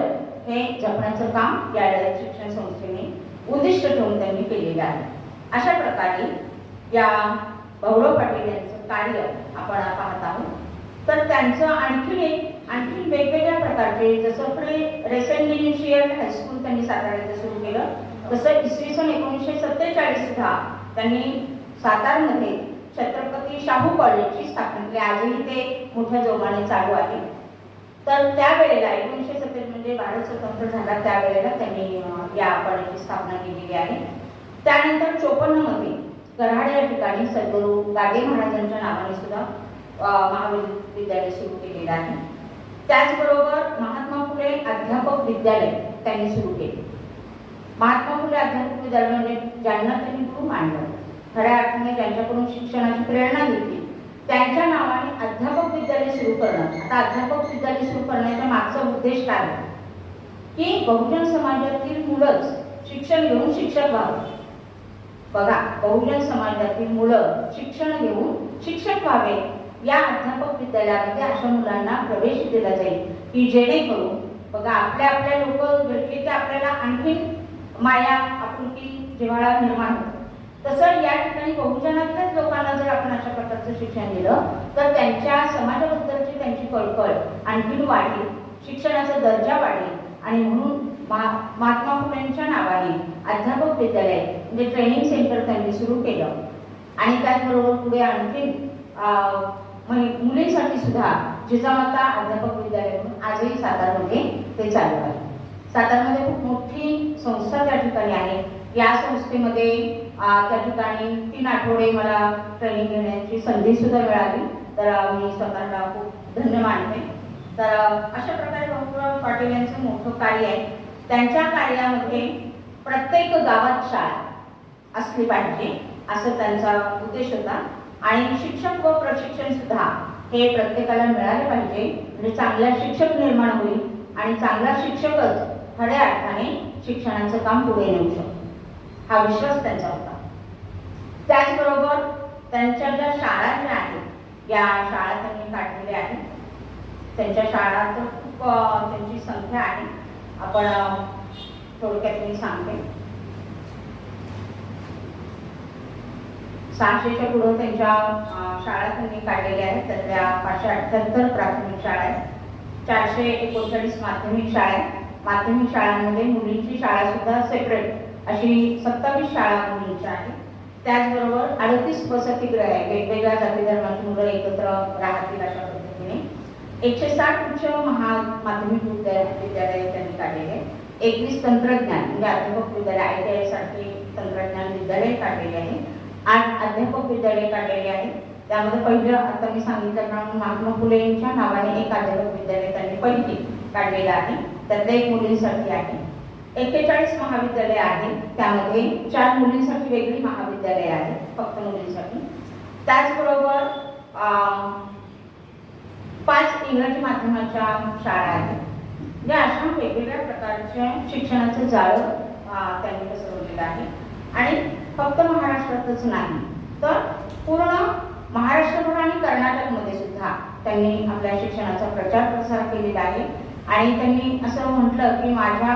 हे जपण्याचं काम या शिक्षण संस्थेने उद्दिष्ट ठेवून त्यांनी केलेलं आहे. अशा प्रकारे या भाऊराव पाटील यांचं कार्य आपण पाहत आहोत. तर त्यांचं आणखीन वेगवेगळ्या प्रकारचे, जसं रेसेंट इनिशियल हायस्कूल त्यांनी साताऱ्यात सुरू केलं, तसं इसवी सन 1947 सुद्धा त्यांनी सातारमध्ये छत्रपती शाहू कॉलेजची स्थापना केली. आजही ते मोठ्या जोमाने चालू आहे. तर त्यावेळेला 1970 म्हणजे भारत स्वतंत्र झाला त्यावेळेला त्यांनी या कॉलेजची स्थापना केलेली आहे. त्यानंतर 54 मध्ये कराड या ठिकाणी सद्गुरू गाडगे महाराजांच्या नावाने सुद्धा महाविद्यालय सुरू केलेलं आहे. त्याचबरोबर महात्मा फुले अध्यापक विद्यालय त्यांनी सुरू केले. महात्मा फुले अध्यापक विद्यालय म्हणजे ज्यांना त्यांनी गुरु मानलं, खऱ्या अर्थाने ज्यांच्याकडून शिक्षणाची प्रेरणा घेतली, त्यांच्या नावाने अध्यापक विद्यालय सुरू करणं. आता अध्यापक विद्यालय सुरू करण्याचा मागचा उद्देश काय, की बहुजन समाजातील मुलंच शिक्षण घेऊन शिक्षक व्हावे. बघा, बहुजन समाजातील मुलं शिक्षण घेऊन शिक्षक व्हावे. या अध्यापक विद्यालयामध्ये अशा मुलांना प्रवेश दिला जाईल की जेणेकरून बघा आपल्या लोक भेटले की आपल्याला आणखी माया, आपुलकी, जिव्हाळा निर्माण होतो. तसं या ठिकाणी बहुजनातल्याच लोकांना जर आपण अशा प्रकारचं शिक्षण दिलं तर त्यांच्या समाजाबद्दलची त्यांची कळकळ आणखीन वाढेल, शिक्षणाचा दर्जा वाढेल. आणि म्हणून महात्मा फुलेंच्या नावाने अध्यापक विद्यालय म्हणजे ट्रेनिंग सेंटर त्यांनी सुरू केलं. आणि त्याचबरोबर पुढे आणखी मुलींसाठी सुद्धा जिजामाता अध्यापक विद्यालय म्हणून आजही सातारमध्ये ते चालू आहे. सातारमध्ये खूप मोठी संस्था त्या ठिकाणी आहे. या संस्थेमध्ये त्या ठिकाणी 3 आठवडे मला ट्रेनिंग घेण्याची संधी सुद्धा मिळाली. तर मी स्वतःला खूप धन्य मानते. तर अशा प्रकारे भाऊराव पाटील यांचं मोठं कार्य आहे. त्यांच्या कार्यामध्ये प्रत्येक गावात शाळा असली पाहिजे असं त्यांचा उद्देश होता. आणि शिक्षक व प्रशिक्षण सुद्धा हे प्रत्येकाला मिळाले पाहिजे, म्हणजे चांगला शिक्षक निर्माण होईल आणि चांगला शिक्षकच खऱ्या अर्थाने शिक्षणाचं काम पुढे नेऊ शकतो, हा विश्वास त्यांचा होता. त्याचबरोबर त्यांच्या ज्या शाळा ज्या आहेत या शाळा त्यांनी काढलेल्या आहेत. त्यांच्या शाळा तर खूप त्यांची संख्या आहे. आपण थोडक्यात मी सांगते. 600च्या पुढे त्यांच्या शाळा त्यांनी काढलेल्या आहेत. त्यातल्या 578 प्राथमिक शाळा आहेत, 439 माध्यमिक शाळा आहेत. माध्यमिक शाळांमध्ये मुलींची शाळा सुद्धा सेपरेट अशी 27 शाळा मुलींच्या आहेत. त्याचबरोबर 38 वसतिगृह आहे, वेगवेगळ्या जाती धर्माची मुलं एकत्र राहतील अशा पद्धतीने. 160 उच्च माध्यमिक विद्यालय त्यांनी काढलेले. 21 तंत्रज्ञान म्हणजे अध्यापक विद्यालय, ITI साठी तंत्रज्ञान विद्यालय काढलेले आहे. 8 अध्यापक विद्यालय काढलेले आहे. त्यामध्ये पहिलं आता मी सांगितल्याप्रमाणे महात्मा फुलेंच्या नावाने एक अध्यापक विद्यालय त्यांनी पहिली काढलेलं आहे. त्यातलं एक मुलींसाठी आहे. 41 महाविद्यालय आहे. त्यामध्ये 4 मुलींसाठी वेगळी महाविद्यालय आहे, फक्त मुलींसाठी. त्याचबरोबर 5 इंग्रजी माध्यमाच्या शाळा आहेत. या अशा वेगवेगळ्या प्रकारच्या शिक्षणाचं जाळं त्यांनी पसरवलेलं आहे. आणि फक्त महाराष्ट्रातच नाही तर पूर्ण महाराष्ट्रभर आणि कर्नाटकमध्ये सुद्धा त्यांनी आपल्या शिक्षणाचा प्रचार प्रसार केलेला आहे. आणि त्यांनी असं म्हटलं की माझ्या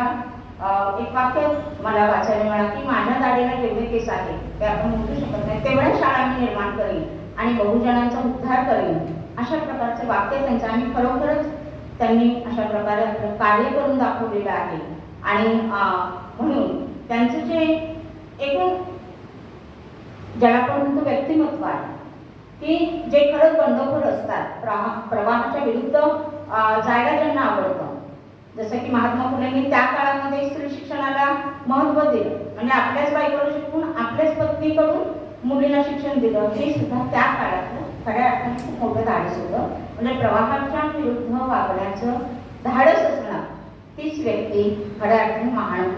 एक वाक्य मला वाचायला मिळालं की माझ्या दाढीला जेवढे केस आहे ते आपण मोजू शकत नाही, तेवढ्या शाळा मी निर्माण करेन आणि बहुजनांचा उद्धार करेन, अशा प्रकारचे वाक्य त्यांचं. आणि खरोखरच त्यांनी अशा प्रकारे आपलं कार्य करून दाखवलेलं आहे. आणि म्हणून त्यांचं जे एकूण ज्याला आपण म्हणतो व्यक्तिमत्व आहे की जे खरंच बंडखोर असतात, प्रवाहाच्या विरुद्ध जायला ज्यांना आवडतं. जसं की महात्मा फुलेंनी त्या काळामध्ये स्त्री शिक्षणाला महत्त्व दिलं, म्हणजे आपल्याच बायकोला शिकवून आपल्याच पत्नीकडून मुलीला शिक्षण दिलं. हे सुद्धा त्या काळातलं खऱ्या अर्थाने खूप मोठं धाडस होतं. म्हणजे प्रवाहाच्या विरुद्ध वागण्याचं धाडस असणं तीच व्यक्ती खऱ्या अर्थाने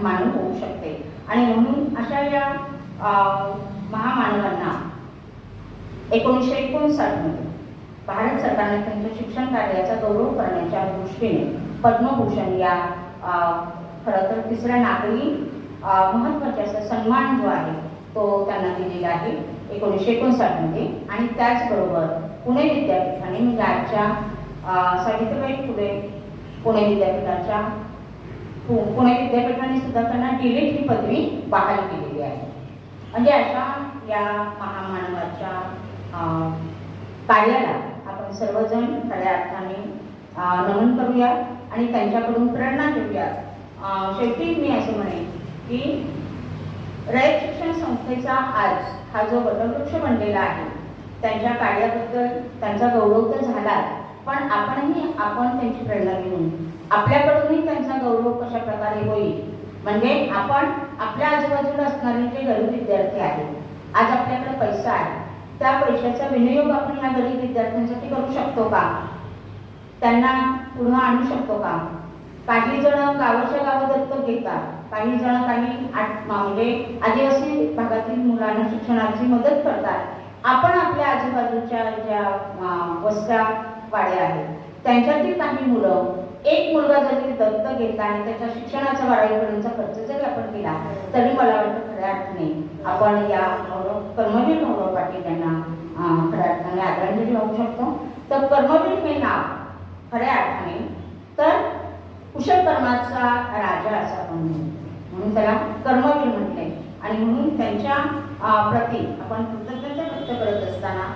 मानव होऊ शकते. आणि म्हणून अशा या महामानवांना 1959 मध्ये भारत सरकारने त्यांच्या शिक्षण कार्याचा गौरव करण्याच्या दृष्टीने पद्मभूषण या खरं तर 3ऱ्या नागरी महत्त्वाचा असा सन्मान जो आहे तो त्यांना दिलेला आहे 1959 मध्ये. आणि त्याचबरोबर पुणे विद्यापीठाने म्हणजे आजच्या सावित्रीबाई फुले पुणे विद्यापीठाच्या पुणे विद्यापीठाने सुद्धा त्यांना डिलीट ही पदवी बहाल केलेली आहे. म्हणजे अशा या महामानवाच्या कार्याला आपण सर्वजण खऱ्या अर्थाने नमन करूया आणि त्यांच्याकडून प्रेरणा घेऊया. शेवटी मी असे म्हणेन की रयत शिक्षण संस्थेचा आज हा जो वटवृक्ष बनलेला आहे त्यांच्या कार्याबद्दल त्यांचा गौरव तर झाला, पण आपण त्यांची प्रेरणा घेऊन आपल्याकडूनही त्यांचा गौरव कशा प्रकारे होईल. म्हणजे आपण आपल्या आजूबाजूला असणारे जे गरीब विद्यार्थी आहेत, आज आपल्याकडे पैसा आहे, त्या पैशाचा विनियोग आपण या गरीब विद्यार्थ्यांसाठी करू शकतो का, त्यांना पुढे आणू शकतो का. काही जण गावाच्या गावात दत्तक घेतात, काही जण म्हणजे आदिवासी भागातील मुलांना शिक्षणाची मदत करतात. आपण आपल्या आजूबाजूच्या ज्या वस्त्या वाड्या आहेत त्यांच्यातील काही मुलं, एक मुलगा जरी दत्तक घेतला आणि त्याच्या शिक्षणाचा 12वीपर्यंतचा खर्च जरी आपण केला तरी मला वाटतं खऱ्या अर्थाने आपण या कर्मवीर भाऊराव पाटील यांना खऱ्या अर्थाने आदरांजली वाहू शकतो. तर कर्मवीर हे नाव खऱ्या अर्थाने तर कुशल कर्माचा राजा असं आपण म्हणून त्याला कर्मवीर म्हटले. आणि म्हणून त्यांच्या प्रती आपण कृतज्ञता व्यक्त करत असताना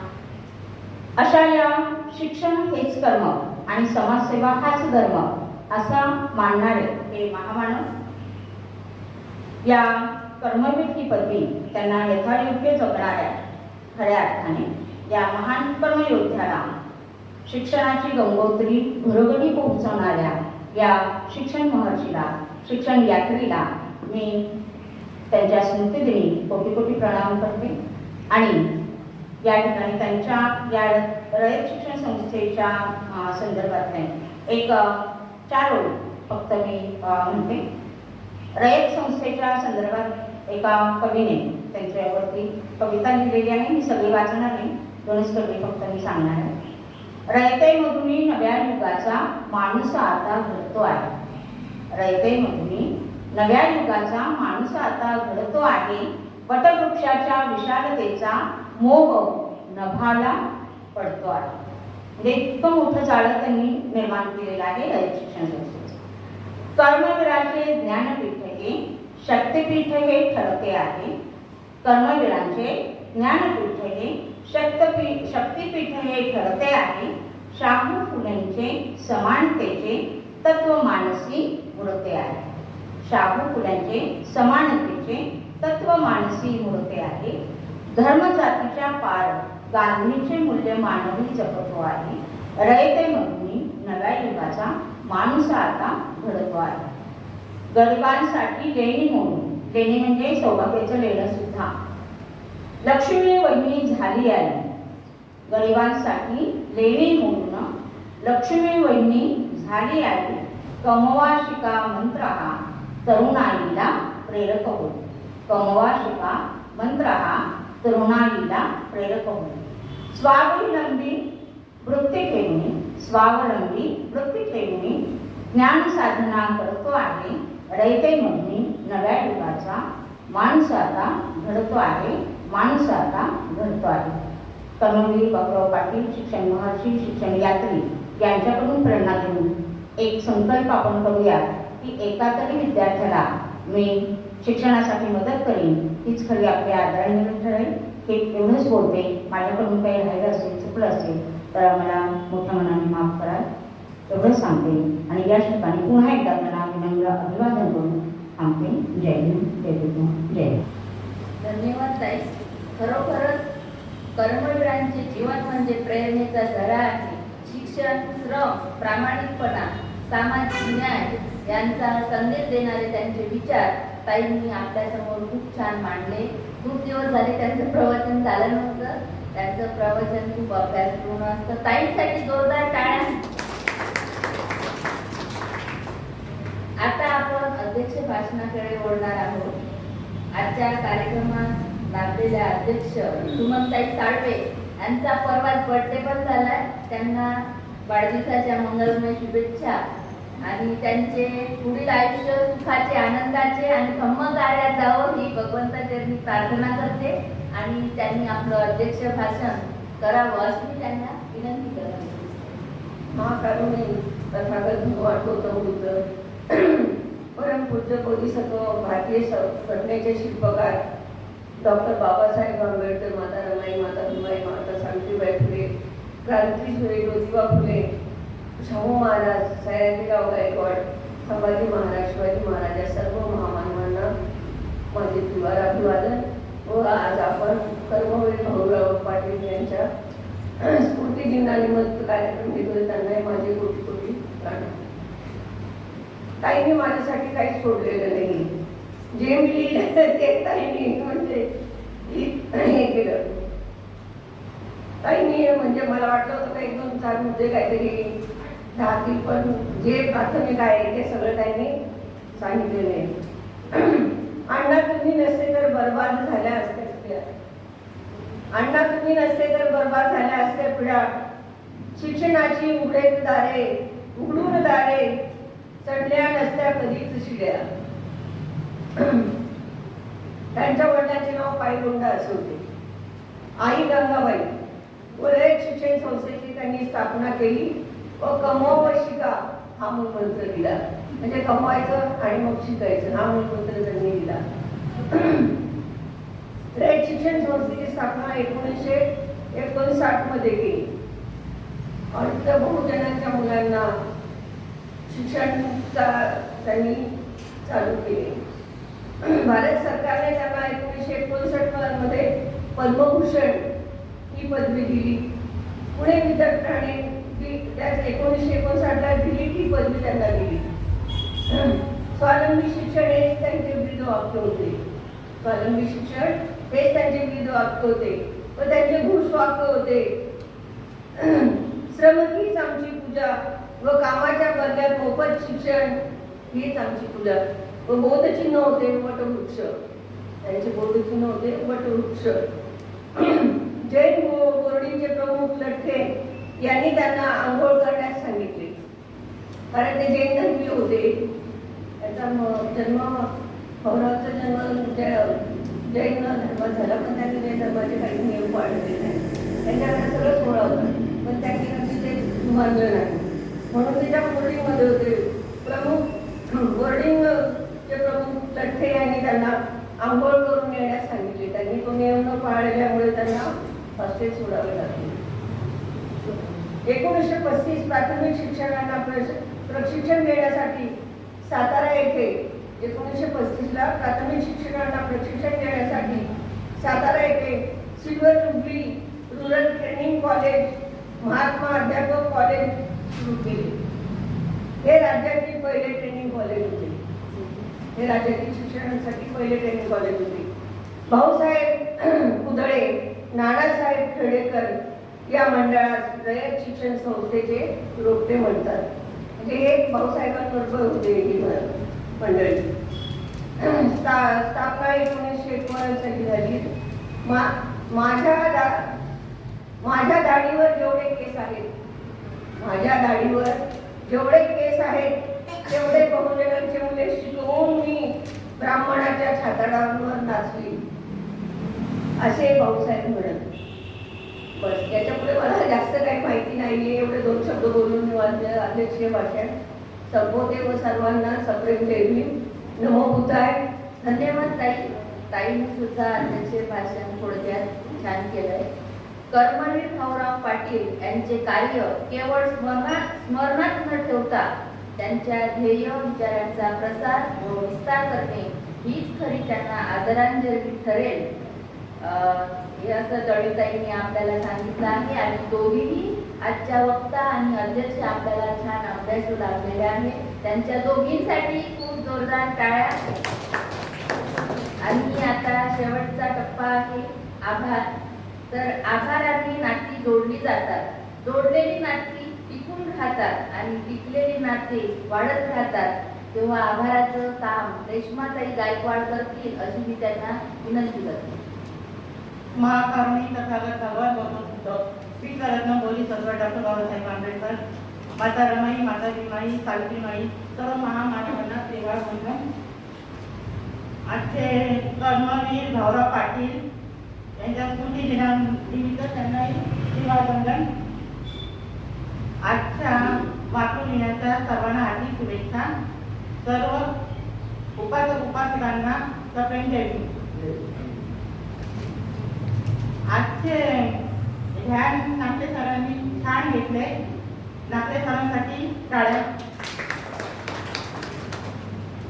अशा या शिक्षण हेच कर्म आणि समाजसेवा हाच धर्म असा मानणारे हे महामानव या कर्मवीर ही पदवी त्यांना यथायोग्य जगणाऱ्या खऱ्या अर्थाने या महान कर्मयोद्ध्याला शिक्षणाची गंगोत्री घरोघरी पोहोचवणाऱ्या या शिक्षण महर्षीला शिक्षण यात्रीला मी त्यांच्या स्मृतिदिनी कोटी कोटी प्रणाम करते. आणि या ठिकाणी त्यांच्या या रयत शिक्षण संस्थेच्या संदर्भातले एक 4 ओळी फक्त मी म्हणते. रयत संस्थेच्या संदर्भात एका कवीने त्यांच्यावरती कविता लिहिलेली आहे. मी सगळी वाचणार नाही, 2च कवी फक्त मी सांगणार आहे. रयतेमधून नव्या युगाचा माणूस आता घडतो आहे. रयतेमधून नव्या युगाचा माणूस आता घडतो आहे. वटवृक्षाच्या विशालतेचा मोह नभाला पडतो आहे. म्हणजे इतकं मोठं जाळं त्यांनी निर्माण केलेलं आहे रयत शिक्षण संस्थेचं. कर्मवीराचे ज्ञानपीठ हे शक्तिपीठ हे ठरते आहे. कर्मवीरांचे ज्ञानपीठ हे शक्तिपीठ हे ठरते आहे. शाहू फुलेंचे समानतेचे तत्व मानसी मुळते आहे. शाहू फुलेंचे समानतेचे तत्व मानसी मुळते आहे. धर्मजातीच्या पार गांधीचे मूल्य मानवी जपतो आहे. रयतेमधून नव्या युगाचा माणूस आता घडतो आहे. गरिबांसाठी लेणी म्हणून, लेणी म्हणजे सौभाग्याचं लेणं सुद्धा, लक्ष्मी वहिनी झाली आहे. गरिबांसाठी लेणी म्हणून लक्ष्मी वहिनी झाली आहे. कमवा शिका मंत्र हा तरुणाईला प्रेरक होईल. कमवा शिका मंत्र हा तरुणाईला प्रेरक होईल. स्वावलंबी वृत्ती ठेवून ज्ञान साधना करतो आहे. रयतेमधून नव्या युगाचा माणूस आता घडतो आहे. माणूस आता घडतो आहे. कर्मवीर भाऊराव पाटील शिक्षण महर्षी शिक्षण यात्री यांच्याकडून प्रेरणा घेऊन एक संकल्प आपण करूया की एका तरी विद्यार्थ्याला मी शिक्षणासाठी मदत करीन, हीच खरी आपली आदरांजली ठरेल. हे एवढंच बोलते. माझ्याकडून काही राहिलं असेल, चुकलं असेल तर मला मोठ्या मनाने माफ करा, एवढंच सांगते. आणि या ठिकाणी पुन्हा एकदा मला विनम्र अभिवादन करून सांगते. जय हिंद, जय विष्णू, जय. धन्यवाद ताई. खरोखरच कर्मवीरांचे जीवन म्हणजे प्रेरणेचा झरा आहे. शिक्षण, श्रम, प्रामाणिकपणा, सामाजिक न्याय यांचा संदेश देणारे त्यांचे विचार ताईंनी आपल्यासमोर खूप छान मांडले. खूप दिवस झाले त्यांचं प्रवचन झालं नव्हतं. त्यांचं प्रवचन खूप अभ्यासपूर्ण असतं. ताईंसाठी जोरदार टाळ्या. आता आपण अध्यक्ष भाषणाकडे वळणार आहोत. आजच्या कार्यक्रमात लाभलेल्या अध्यक्ष सुमनताई साळवे यांचा परवाच बर्थडे पण झालाय. त्यांना वाढदिवसाच्या मंगलमय शुभेच्छा. आणि त्यांचे पुढील आयुष्य सुखाचे, आनंदाचे आणि खम्मगाऱ्यात जावं ही भगवंताचरणी प्रार्थना करते आणि त्यांनी आपलं अध्यक्ष भाषण करावं अशी मी त्यांना विनंती करते. महाकारुणी तथागत भगवान गौतम बुद्ध, परमपूज्य बोधिसत्व, भारतीय घटनेचे शिल्पकार डॉक्टर बाबासाहेब आंबेडकर, माता रमाई, माता भीमाई, माता सावित्रीबाई फुले, क्रांतीसूर्य ज्योतिबा फुले, शाहू महाराज, सयाजीराव गायकवाड, संभाजी महाराज, शिवाजी महाराज या सर्व महामानवांना माझे द्विवार अभिवादन. व आज आपण कर्मवीर भाऊराव पाटील यांच्या स्फूर्ती दिनानिमित्त कार्यक्रम घेतोय. त्यांनाही माझे कोटी कोटी प्रणाम. ताईंनी माझ्यासाठी काही सोडलेलं नाही. जे मी लिहिलं ते ताईंनी म्हणजे हे केलं. ताईंनी म्हणजे मला वाटलं होतं काही 2-4 मुद्दे काहीतरी राहतील, पण जे प्राथमिक आहे ते सगळं त्यांनी सांगितलेलं आहे. अण्णा तुम्ही नसते तर बर्बाद झाल्या असत्या पिढ्या. अण्णा तुम्ही नसते तर बर्बाद झाल्या असत्या पिढ्या. शिक्षणाची उघडून दारे चढल्या नसत्या कधीच शिड्या. त्यांच्या वडिलांचे नाव पायगोंडा असे होते. आई गंगाबाई व रयत शिक्षण संस्थेची त्यांनी स्थापना केली व कमव व शिका हा मूळ मंत्र दिला. म्हणजे कमवायचं आणि मग शिकायचं हा मूळ मंत्र त्यांनी दिला. रयत शिक्षण संस्थेची स्थापना 1959 मध्ये केली आणि त्या बहुजनांच्या मुलांना शिक्षण त्यांनी चालू केले. भारत सरकारने त्यांना 1959 मध्ये पद्मभूषण ही पदवी दिली. पुणे विद्यापीठाने त्याच 1959 ला दिली ही पदवी त्यांना दिली. स्वावलंबी शिक्षण हेच त्यांचे ब्रीद वाक्य होते. स्वावलंबी शिक्षण हेच त्यांचे ब्रीद वाक्य होते व त्यांचे घोषवाक्य होते. श्रम हीच आमची पूजा व कामाच्या बदल्यात मोफत शिक्षण हीच आमची पूजा. व बोधचिन्ह होते वटवृक्ष. त्यांचे बोधचिन्ह होते वटवृक्ष. जैन बोर्डीचे प्रमुख लठ्ठे यांनी त्यांना आंघोळ करण्यास सांगितले, कारण ते जैन धर्मीय होते. त्यांचा जन्म भाऊरावचा जन्म जैन धर्मात झाला, पण त्यांनी जैन धर्माचे काही नियम पाळले नाही. त्यांच्याकडे सगळं सोहळा होता, पण त्यांनी कधी ते मानलं नाही. म्हणून त्याच्या बोर्डिंगमध्ये होते. बोर्डिंगचे प्रमुख लठ्ठे यांनी त्यांना आंघोळ करून येण्यास सांगितले. त्यांनी तो नियम न पाळल्यामुळे त्यांना हॉस्टेल सोडावे लागले. 1935 प्राथमिक शिक्षकांना प्रशिक्षण देण्यासाठी सातारा येथे 1935 ला प्राथमिक शिक्षकांना प्रशिक्षण देण्यासाठी सातारा येथे silver jubilee rural training college, Mahatma अध्यापक कॉलेज सुरू केले. हे राज्यातील पहिले ट्रेनिंग कॉलेज होते. हे राज्यातील शिक्षणासाठी पहिले ट्रेनिंग कॉलेज होते. भाऊसाहेब कुदळे, नानासाहेब खेडेकर या मंडळास रयत शिक्षण संस्थेचे रोपटे म्हणतात. म्हणजे हे भाऊसाहेबांबरोबर होते ही मंडळी. स्थापना 1951 साली झाली. माझ्या दाढीवर जेवढे केस आहेत, माझ्या दाढीवर जेवढे केस आहेत तेवढे बहुजनांचे मुले शिकवून मी ब्राह्मणाच्या छाताडावर नाचली, असे भाऊसाहेब म्हणत. बस याच्यापुढे मला जास्त काही माहिती नाहीये. एवढे 2 शब्द बोलून मी माझे अध्यक्षीय भाषण संबोधे व सर्वांना सप्रेम जय भीम. नमो बुद्धाय. धन्यवाद ताई. ताईंनी सुद्धा अध्यक्षीय भाषण थोडक्यात छान केलंय. कर्मवीर भाऊराव पाटील यांचे कार्य केवळ स्मरणात न ठेवता त्यांच्या ध्येय विचारांचा प्रसार व विस्तार करणे हीच खरी त्यांना आदरांजली ठरेल, हे असं दळीताईंनी आपल्याला सांगितलं आहे. आणि दोघीही आजच्या वक्ता आणि अध्यक्ष आपल्याला छान अभ्यासू लागलेले आहे. त्यांच्या दोघींसाठी खूप जोरदार टाळ्या. आणि आता शेवटचा टप्पा आहे आभार. तर आभाराने नाती जोडली जातात. जोडलेली नाती टिकून राहतात आणि टिकलेली नाते वाढत राहतात. तेव्हा आभाराचं काम रेश्माताई गायकवाड करतील अशी मी त्यांना विनंती करते. महाकारुणी तथागत भगवान गौतम बुद्ध, श्री रत्न बोधिसत्व डॉक्टर बाबासाहेब आंबेडकर, माता रमाई, माता भीमाई, सावित्रीमाई, सर्व महामानवांना सेवा वंदन. आजचे कर्मवीर भाऊराव पाटील यांच्या स्मृती दिनानिमित्त त्यांनाही सेवा वंदन. आजच्या मातृदिनाच्या सर्वांना हार्दिक शुभेच्छा. सर्व उपासक उपासकांना सप्रेम जय भीम. आजचे ध्यान नागले सरांनी छान घेतले. नागले सरांसाठी टाळ्या.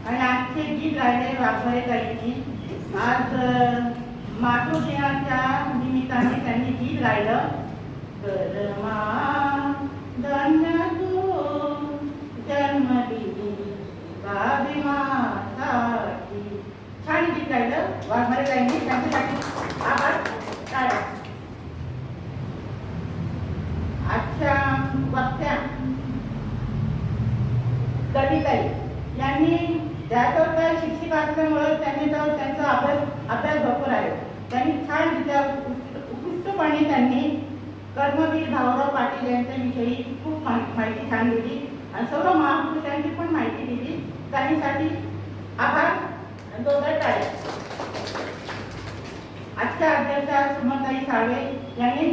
आणि आजचे गीत गायले वाघमारे ताईंनी. आज मातृदिनाच्या निमित्ताने त्यांनी गीत गायलं. कर्मा धन्य तू जन्म दिली गावी माताची. छान गीत गायलं वाघमारे ताईंनी. त्यांच्यासाठी आभार. टाळ्या. आजच्या वक्त्या कविताई यांनी त्यात शिक्षिका असल्यामुळे त्यांचा अभ्यास भरपूर आहे. त्यांनी छान उत्कृष्टपणे त्यांनी कर्मवीर भाऊराव पाटील यांच्याविषयी खूप माहिती छान दिली आणि सर्व महापुरुषांची पण माहिती दिली. त्यांच्यासाठी आभार आणि जोरदार टाळ्या. आजच्या अध्यक्षा सुमनताई साळवे यांनी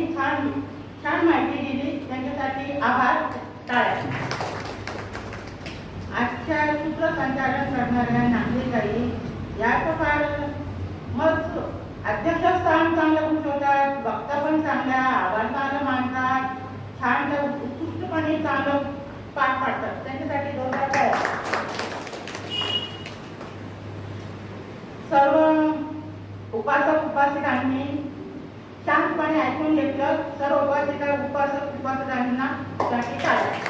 छान माहिती दिली. त्यांच्यासाठी आभार. टाळ्या. आजच्या सूत्रसंचालन करणाऱ्या नागरिकांनी याचं फार मग अध्यक्षस्थान चांगलं भूषवतात, वक्ता पण चांगल्या आभार चांगलं मानतात, छान उत्कृष्टपणे चांगलं पाठ पाडतात. त्यांच्यासाठी जोरदार टाळ्या. सर्व उपासक उपासिकांनी शांतपणे ऐकून घेतलं. सर्व उपासकांना साठी टाळ्या.